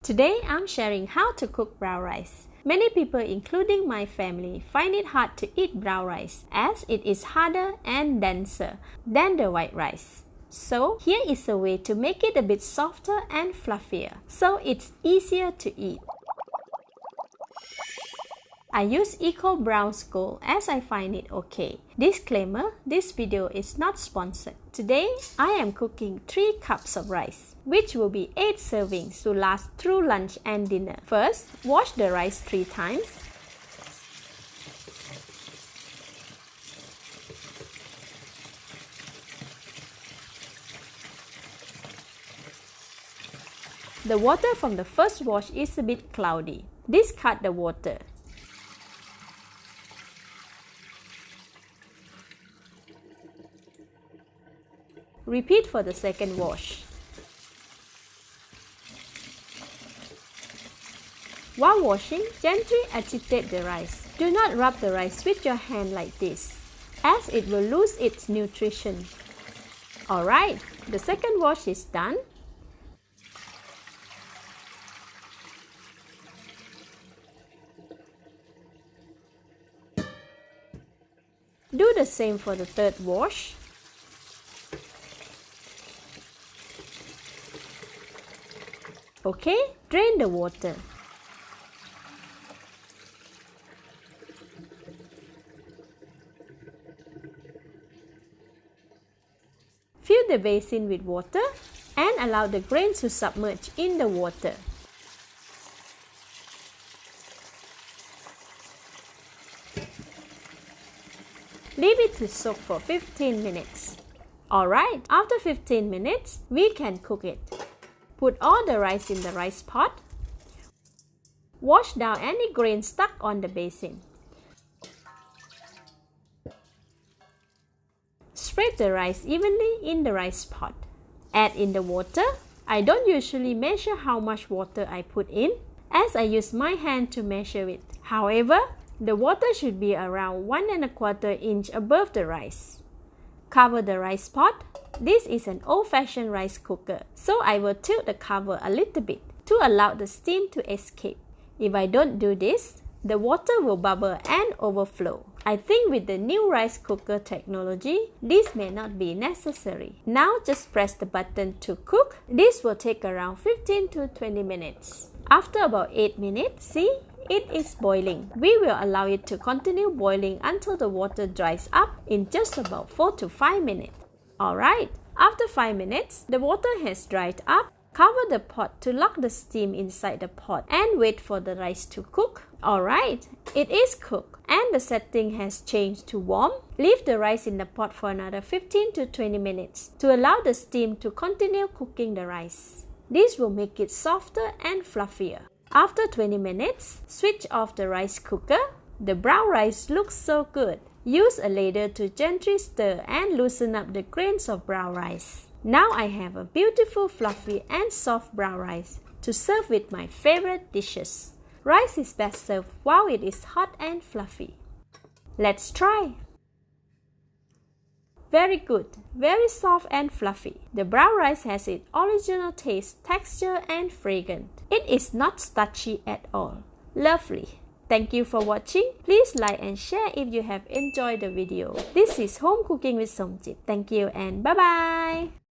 Today, I'm sharing how to cook brown rice. Many people, including my family, find it hard to eat brown rice as it is harder and denser than the white rice. So, here is a way to make it a bit softer and fluffier, so it's easier to eat. I use Eco Brown School as I find it okay. Disclaimer, this video is not sponsored. Today, I am cooking 3 cups of rice, which will be 8 servings to last through lunch and dinner. First, wash the rice 3 times. The water from the first wash is a bit cloudy. Discard the water. Repeat for the second wash. While washing, gently agitate the rice. Do not rub the rice with your hand like this, as it will lose its nutrition. Alright, the second wash is done. Do the same for the third wash. Okay, drain the water. Fill the basin with water and allow the grains to submerge in the water. Leave it to soak for 15 minutes. Alright, after 15 minutes, we can cook it. Put all the rice in the rice pot. Wash down any grain stuck on the basin. Spread the rice evenly in the rice pot. Add in the water. I don't usually measure how much water I put in, as I use my hand to measure it. However, the water should be around 1¼ inch above the rice. Cover the rice pot. This is an old-fashioned rice cooker, so I will tilt the cover a little bit to allow the steam to escape. If I don't do this, the water will bubble and overflow. I think with the new rice cooker technology, this may not be necessary. Now just press the button to cook. This will take around 15 to 20 minutes. After about 8 minutes, see? It is boiling. We will allow it to continue boiling until the water dries up in just about 4 to 5 minutes. Alright, after 5 minutes, the water has dried up. Cover the pot to lock the steam inside the pot and wait for the rice to cook. Alright, it is cooked and the setting has changed to warm. Leave the rice in the pot for another 15 to 20 minutes to allow the steam to continue cooking the rice. This will make it softer and fluffier. After 20 minutes, switch off the rice cooker. The brown rice looks so good. Use a ladle to gently stir and loosen up the grains of brown rice. Now I have a beautiful, fluffy and soft brown rice to serve with my favorite dishes. Rice is best served while it is hot and fluffy. Let's try! Very good, very soft and fluffy. The brown rice has its original taste, texture and fragrance. It is not starchy at all. Lovely! Thank you for watching. Please like and share if you have enjoyed the video. This is Home Cooking with Somjit. Thank you and bye-bye!